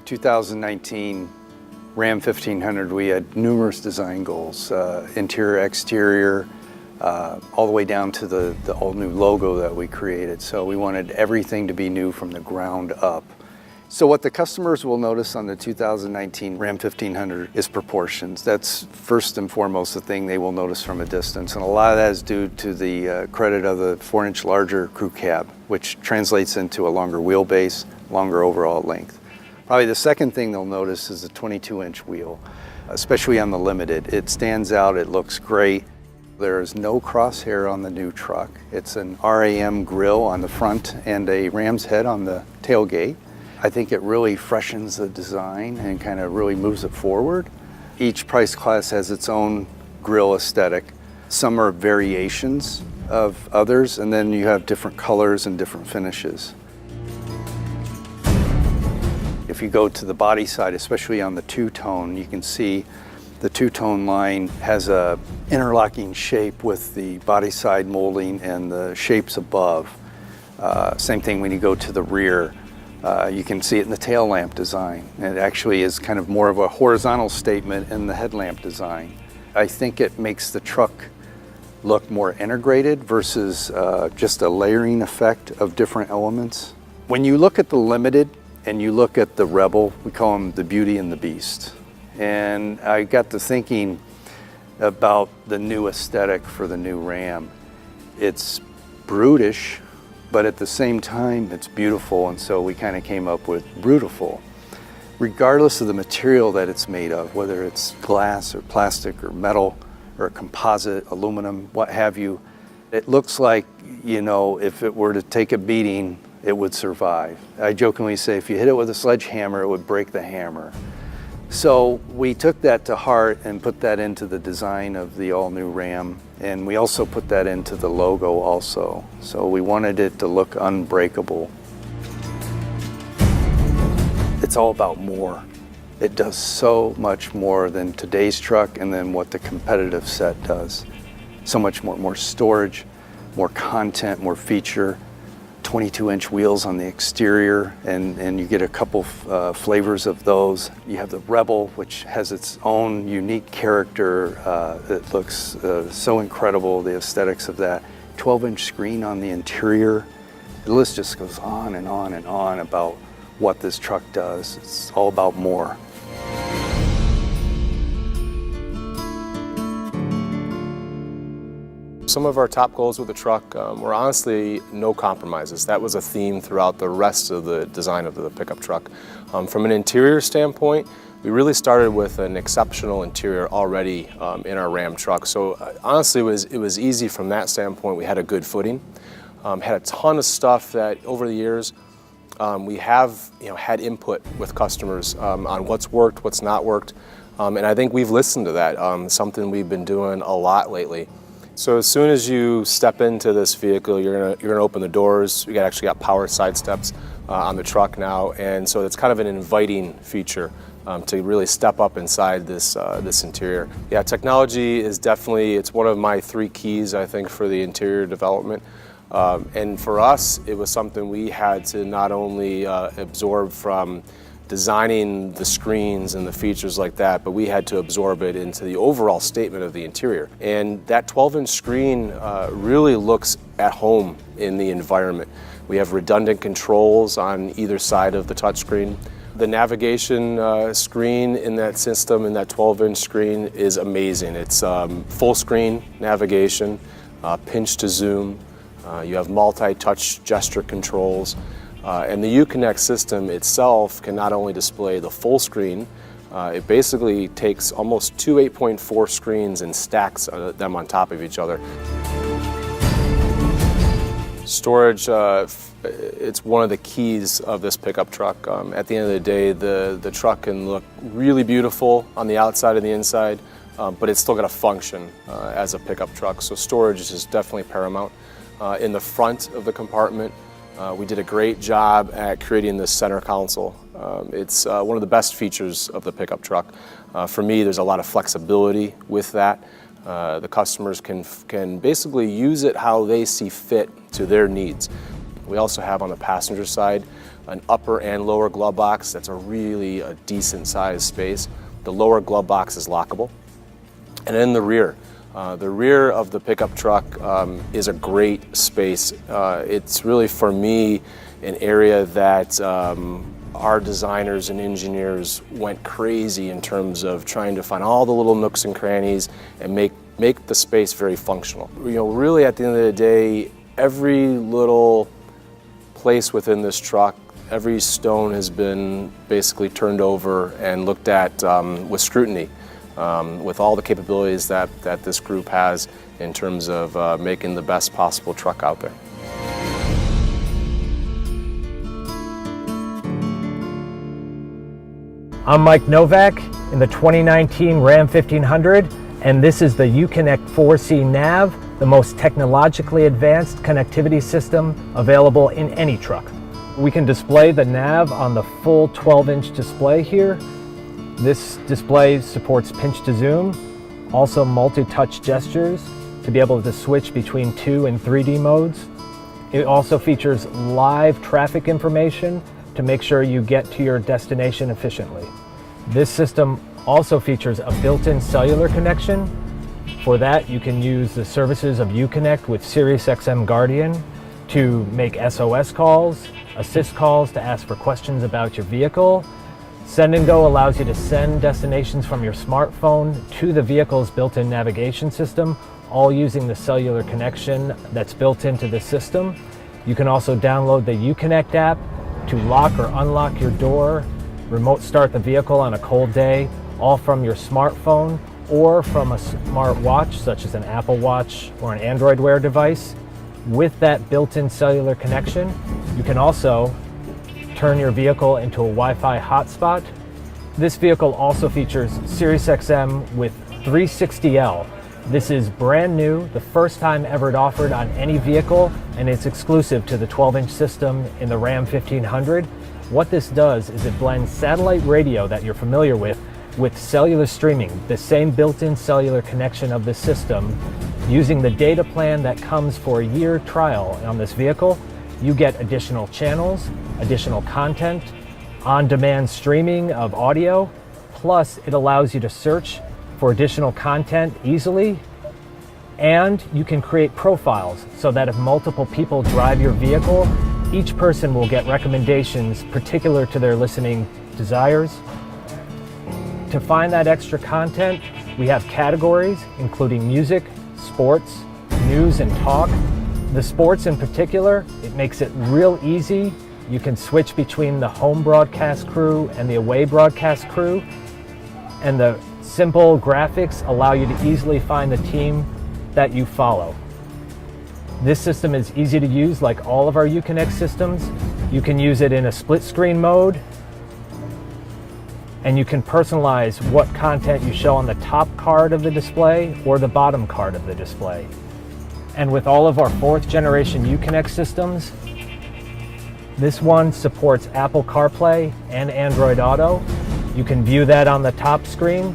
2019 Ram 1500, we had numerous design goals, interior, exterior, all the way down to the all-new logo that we created. So we wanted everything to be new from the ground up. So what the customers will notice on the 2019 Ram 1500 is proportions. That's first and foremost the thing they will notice from a distance. And a lot of that is due to the credit of the 4-inch larger crew cab, which translates into a longer wheelbase, longer overall length. Probably the second thing they'll notice is the 22-inch wheel, especially on the Limited. It stands out, it looks great. There is no crosshair on the new truck. It's an RAM grille on the front and a ram's head on the tailgate. I think it really freshens the design and kind of really moves it forward. Each price class has its own grille aesthetic. Some are variations of others, and then you have different colors and different finishes. If you go to the body side, especially on the two-tone, you can see the two-tone line has a interlocking shape with the body side molding and the shapes above. Same thing when you go to the rear. You can see it in the tail lamp design. It actually is kind of more of a horizontal statement in the headlamp design. I think it makes the truck look more integrated versus just a layering effect of different elements. When you look at the Limited and you look at the Rebel, we call them the Beauty and the Beast. And I got to thinking about the new aesthetic for the new Ram. It's brutish, but at the same time, it's beautiful, and so we kind of came up with Brutiful. Regardless of the material that it's made of, whether it's glass or plastic or metal or composite, aluminum, what have you, it looks like, you know, if it were to take a beating, it would survive. I jokingly say if you hit it with a sledgehammer, it would break the hammer. So we took that to heart and put that into the design of the all-new Ram, and we also put that into the logo also. So we wanted it to look unbreakable. It's all about more. It does so much more than today's truck and than what the competitive set does. So much more storage, more content, more feature. 22-inch wheels on the exterior, and you get a couple flavors of those. You have the Rebel, which has its own unique character. It looks so incredible, the aesthetics of that. 12-inch screen on the interior. The list just goes on and on and on about what this truck does. It's all about more. Some of our top goals with the truck were honestly no compromises. That was a theme throughout the rest of the design of the pickup truck. From an interior standpoint, we really started with an exceptional interior already in our Ram truck. So honestly, it was easy from that standpoint. We had a good footing. Had a ton of stuff that over the years we have had input with customers on what's worked, what's not worked, and I think we've listened to that. Something we've been doing a lot lately. So as soon as you step into this vehicle, you're gonna open the doors. We actually got power side steps on the truck now, and so it's kind of an inviting feature to really step up inside this interior. Yeah, technology is definitely, it's one of my 3 keys, I think, for the interior development. And for us, it was something we had to not only absorb from designing the screens and the features like that, but we had to absorb it into the overall statement of the interior. And that 12-inch screen really looks at home in the environment. We have redundant controls on either side of the touchscreen. The navigation screen in that system, in that 12-inch screen, is amazing. It's full screen navigation, pinch to zoom. You have multi-touch gesture controls. And the Uconnect system itself can not only display the full screen, it basically takes almost 2 8.4 screens and stacks them on top of each other. Storage, it's one of the keys of this pickup truck. At the end of the day, the truck can look really beautiful on the outside and the inside, but it's still got to function as a pickup truck. So storage is definitely paramount. In the front of the compartment, we did a great job at creating this center console. It's one of the best features of the pickup truck. For me, there's a lot of flexibility with that. The customers can basically use it how they see fit to their needs. We also have on the passenger side, an upper and lower glove box. That's a decent sized space. The lower glove box is lockable. And then the rear of the pickup truck is a great space. It's really, for me, an area that our designers and engineers went crazy in terms of trying to find all the little nooks and crannies and make the space very functional. Really at the end of the day, every little place within this truck, every stone has been basically turned over and looked at with scrutiny, with all the capabilities that this group has in terms of making the best possible truck out there. I'm Mike Novak in the 2019 Ram 1500, and this is the Uconnect 4C Nav, the most technologically advanced connectivity system available in any truck. We can display the nav on the full 12-inch display here. This display supports pinch to zoom, also multi-touch gestures to be able to switch between 2 and 3D modes. It also features live traffic information to make sure you get to your destination efficiently. This system also features a built-in cellular connection. For that, you can use the services of Uconnect with SiriusXM Guardian to make SOS calls, assist calls to ask for questions about your vehicle. Send and Go allows you to send destinations from your smartphone to the vehicle's built-in navigation system, all using the cellular connection that's built into the system. You can also download the Uconnect app to lock or unlock your door, remote start the vehicle on a cold day, all from your smartphone or from a smart watch such as an Apple Watch or an Android Wear device. With that built-in cellular connection, you can also turn your vehicle into a Wi-Fi hotspot. This vehicle also features SiriusXM with 360L. This is brand new, the first time ever offered on any vehicle, and it's exclusive to the 12-inch system in the Ram 1500. What this does is it blends satellite radio that you're familiar with cellular streaming, the same built-in cellular connection of the system. Using the data plan that comes for a year trial on this vehicle, you get additional channels, additional content, on-demand streaming of audio, plus it allows you to search for additional content easily, and you can create profiles so that if multiple people drive your vehicle, each person will get recommendations particular to their listening desires. To find that extra content, we have categories including music, sports, news, and talk. The sports in particular, it makes it real easy. You can switch between the home broadcast crew and the away broadcast crew, and the simple graphics allow you to easily find the team that you follow. This system is easy to use like all of our Uconnect systems. You can use it in a split screen mode, and you can personalize what content you show on the top card of the display or the bottom card of the display. And with all of our 4th generation Uconnect systems, this one supports Apple CarPlay and Android Auto. You can view that on the top screen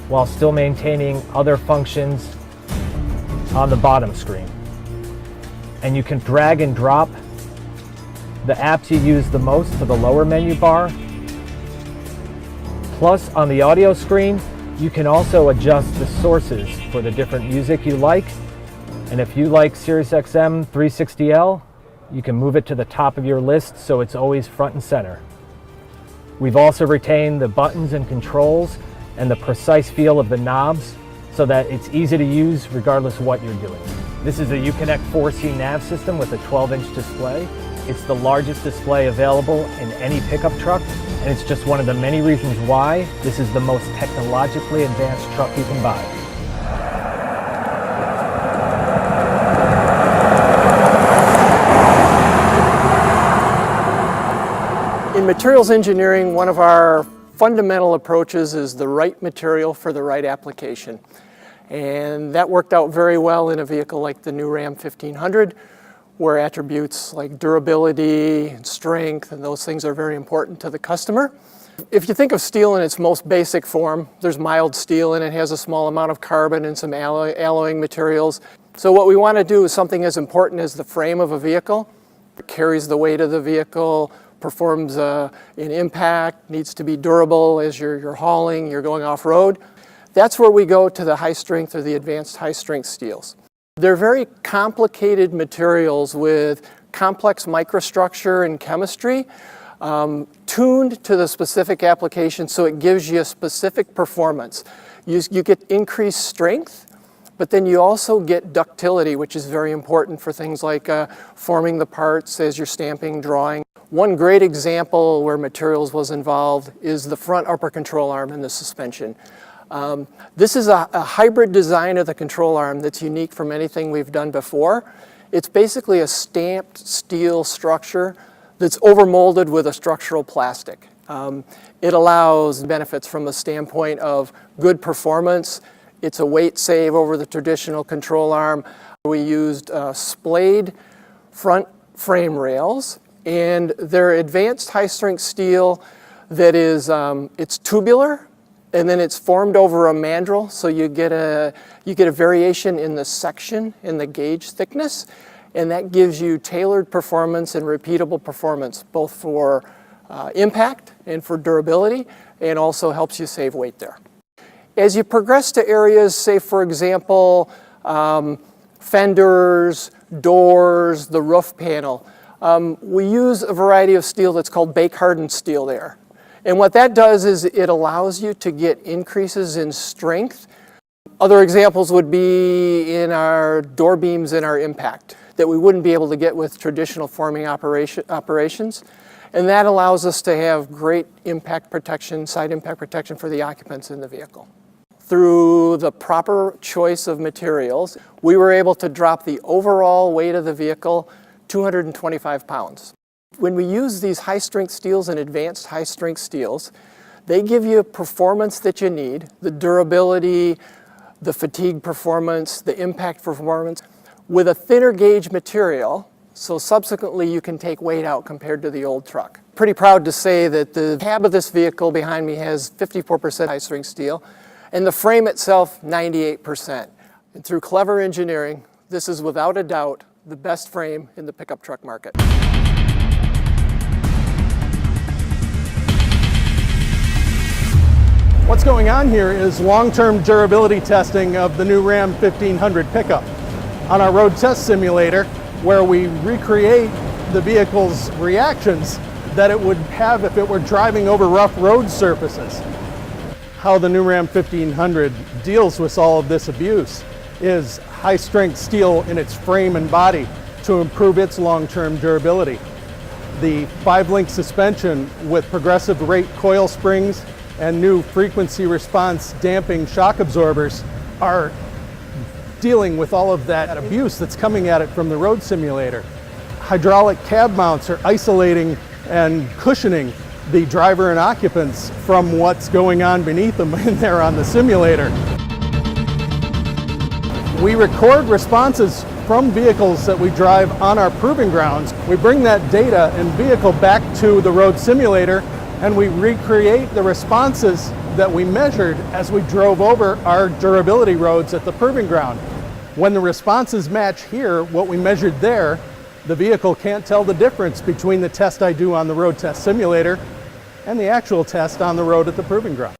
while still maintaining other functions on the bottom screen. And you can drag and drop the apps you use the most to the lower menu bar. Plus, on the audio screen, you can also adjust the sources for the different music you like. And if you like SiriusXM 360L, you can move it to the top of your list so it's always front and center. We've also retained the buttons and controls and the precise feel of the knobs so that it's easy to use regardless of what you're doing. This is a Uconnect 4C nav system with a 12-inch display. It's the largest display available in any pickup truck, and it's just one of the many reasons why this is the most technologically advanced truck you can buy. In materials engineering, one of our fundamental approaches is the right material for the right application. And that worked out very well in a vehicle like the new Ram 1500, where attributes like durability and strength and those things are very important to the customer. If you think of steel in its most basic form, there's mild steel and it has a small amount of carbon and some alloying materials. So what we want to do is something as important as the frame of a vehicle. It carries the weight of the vehicle, performs in impact, needs to be durable as you're hauling, you're going off-road. That's where we go to the high strength or the advanced high strength steels. They're very complicated materials with complex microstructure and chemistry, tuned to the specific application so it gives you a specific performance. You get increased strength, but then you also get ductility, which is very important for things like forming the parts as you're stamping, drawing. One great example where materials was involved is the front upper control arm and the suspension. This is a hybrid design of the control arm that's unique from anything we've done before. It's basically a stamped steel structure that's overmolded with a structural plastic. It allows benefits from the standpoint of good performance. It's a weight save over the traditional control arm. We used splayed front frame rails, and they're advanced high-strength steel that is, it's tubular, and then it's formed over a mandrel, so you get a variation in the section, in the gauge thickness, and that gives you tailored performance and repeatable performance, both for impact and for durability, and also helps you save weight there. As you progress to areas, say for example, fenders, doors, the roof panel, we use a variety of steel that's called bake-hardened steel there. And what that does is it allows you to get increases in strength. Other examples would be in our door beams in our impact that we wouldn't be able to get with traditional forming operations. And that allows us to have great impact protection, side impact protection for the occupants in the vehicle. Through the proper choice of materials, we were able to drop the overall weight of the vehicle 225 pounds. When we use these high-strength steels and advanced high-strength steels, they give you performance that you need, the durability, the fatigue performance, the impact performance, with a thinner gauge material, so subsequently you can take weight out compared to the old truck. Pretty proud to say that the cab of this vehicle behind me has 54% high-strength steel, and the frame itself 98%. And through clever engineering, this is without a doubt the best frame in the pickup truck market. What's going on here is long-term durability testing of the new Ram 1500 pickup on our road test simulator, where we recreate the vehicle's reactions that it would have if it were driving over rough road surfaces. How the new Ram 1500 deals with all of this abuse is high-strength steel in its frame and body to improve its long-term durability. The 5-link suspension with progressive rate coil springs and new frequency response damping shock absorbers are dealing with all of that abuse that's coming at it from the road simulator. Hydraulic cab mounts are isolating and cushioning the driver and occupants from what's going on beneath them in there on the simulator. We record responses from vehicles that we drive on our proving grounds. We bring that data and vehicle back to the road simulator, and we recreate the responses that we measured as we drove over our durability roads at the proving ground. When the responses match here, what we measured there, the vehicle can't tell the difference between the test I do on the road test simulator and the actual test on the road at the proving ground.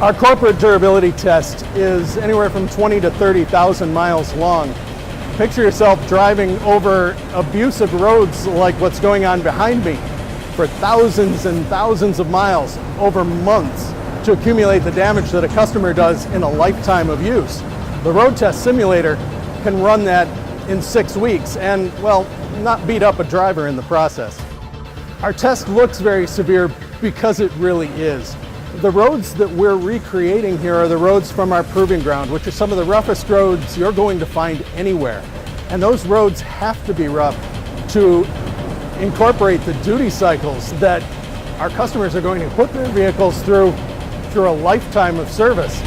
Our corporate durability test is anywhere from 20 to 30,000 miles long. Picture yourself driving over abusive roads like what's going on behind me for thousands and thousands of miles over months to accumulate the damage that a customer does in a lifetime of use. The road test simulator can run that in 6 weeks and, well, not beat up a driver in the process. Our test looks very severe because it really is. The roads that we're recreating here are the roads from our proving ground, which are some of the roughest roads you're going to find anywhere. And those roads have to be rough to incorporate the duty cycles that our customers are going to put their vehicles through a lifetime of service.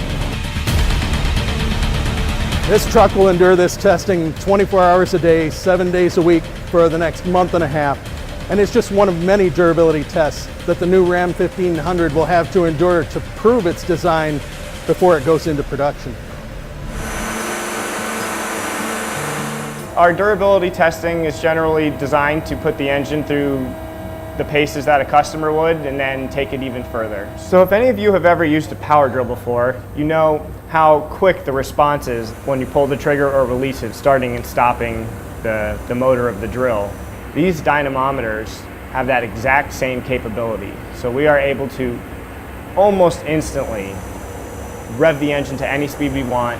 This truck will endure this testing 24 hours a day, 7 days a week for the next month and a half. And it's just one of many durability tests that the new Ram 1500 will have to endure to prove its design before it goes into production. Our durability testing is generally designed to put the engine through the paces that a customer would and then take it even further. So if any of you have ever used a power drill before, you know how quick the response is when you pull the trigger or release it, starting and stopping the motor of the drill. These dynamometers have that exact same capability. So we are able to almost instantly rev the engine to any speed we want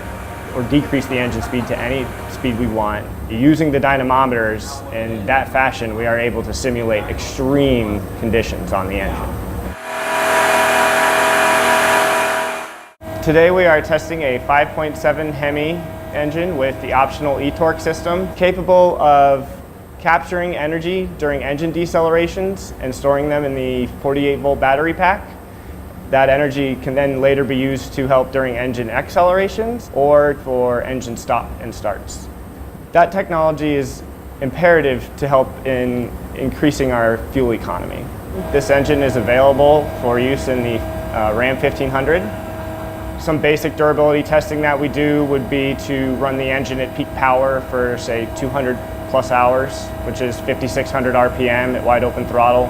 or decrease the engine speed to any speed we want. Using the dynamometers in that fashion, we are able to simulate extreme conditions on the engine. Today we are testing a 5.7 Hemi engine with the optional e-torque system, capable of capturing energy during engine decelerations and storing them in the 48-volt battery pack. That energy can then later be used to help during engine accelerations or for engine stop and starts. That technology is imperative to help in increasing our fuel economy. This engine is available for use in the Ram 1500. Some basic durability testing that we do would be to run the engine at peak power for, say, 200 plus hours, which is 5,600 RPM at wide open throttle.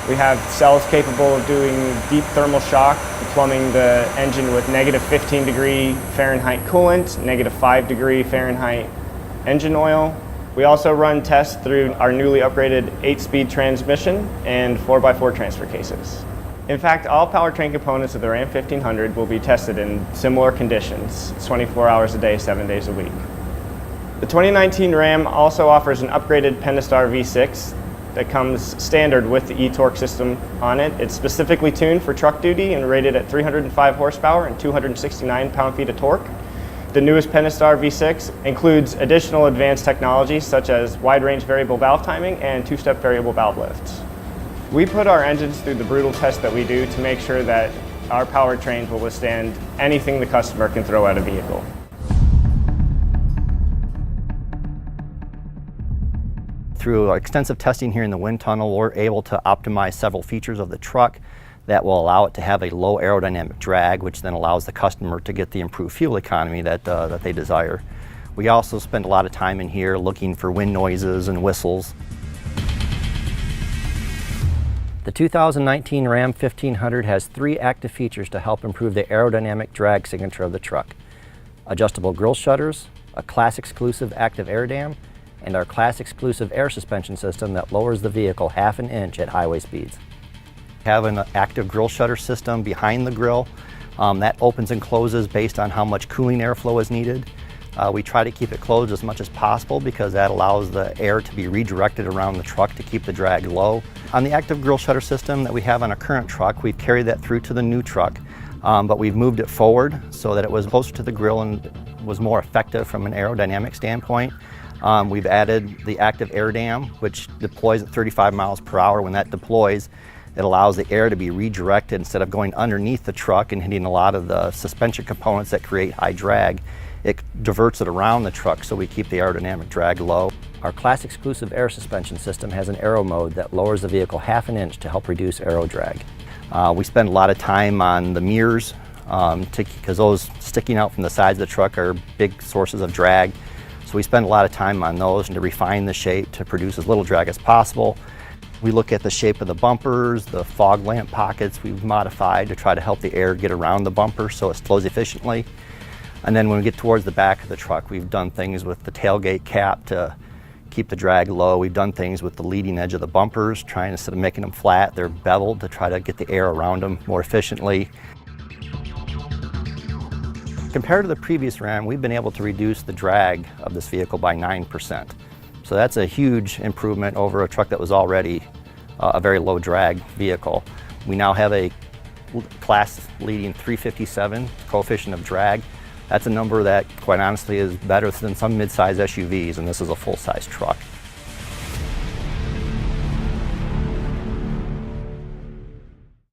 We have cells capable of doing deep thermal shock, plumbing the engine with negative 15 degree Fahrenheit coolant, negative 5 degree Fahrenheit engine oil. We also run tests through our newly upgraded 8-speed transmission and 4x4 transfer cases. In fact, all powertrain components of the Ram 1500 will be tested in similar conditions, 24 hours a day, 7 days a week. The 2019 Ram also offers an upgraded Pentastar V6 that comes standard with the e-torque system on it. It's specifically tuned for truck duty and rated at 305 horsepower and 269 pound-feet of torque. The newest Pentastar V6 includes additional advanced technologies such as wide-range variable valve timing and two-step variable valve lifts. We put our engines through the brutal test that we do to make sure that our powertrains will withstand anything the customer can throw at a vehicle. Through extensive testing here in the wind tunnel, we're able to optimize several features of the truck that will allow it to have a low aerodynamic drag, which then allows the customer to get the improved fuel economy that they desire. We also spend a lot of time in here looking for wind noises and whistles. The 2019 Ram 1500 has 3 active features to help improve the aerodynamic drag signature of the truck: adjustable grille shutters, a class exclusive active air dam, and our class exclusive air suspension system that lowers the vehicle 1/2 inch at highway speeds. We have an active grille shutter system behind the grille that opens and closes based on how much cooling airflow is needed. We try to keep it closed as much as possible because that allows the air to be redirected around the truck to keep the drag low. On the active grille shutter system that we have on our current truck, we've carried that through to the new truck, but we've moved it forward so that it was closer to the grille and was more effective from an aerodynamic standpoint. We've added the active air dam, which deploys at 35 miles per hour. When that deploys, it allows the air to be redirected instead of going underneath the truck and hitting a lot of the suspension components that create high drag. It diverts it around the truck so we keep the aerodynamic drag low. Our class exclusive air suspension system has an aero mode that lowers the vehicle 1/2 inch to help reduce aero drag. We spend a lot of time on the mirrors because those sticking out from the sides of the truck are big sources of drag. So we spend a lot of time on those and to refine the shape to produce as little drag as possible. We look at the shape of the bumpers, the fog lamp pockets we've modified to try to help the air get around the bumper so it flows efficiently. And then when we get towards the back of the truck, we've done things with the tailgate cap to keep the drag low. We've done things with the leading edge of the bumpers, trying instead of making them flat, they're beveled to try to get the air around them more efficiently. Compared to the previous Ram, we've been able to reduce the drag of this vehicle by 9%. So that's a huge improvement over a truck that was already a very low drag vehicle. We now have a class leading 357 coefficient of drag. That's a number that, quite honestly, is better than some mid-size SUVs, and this is a full-size truck.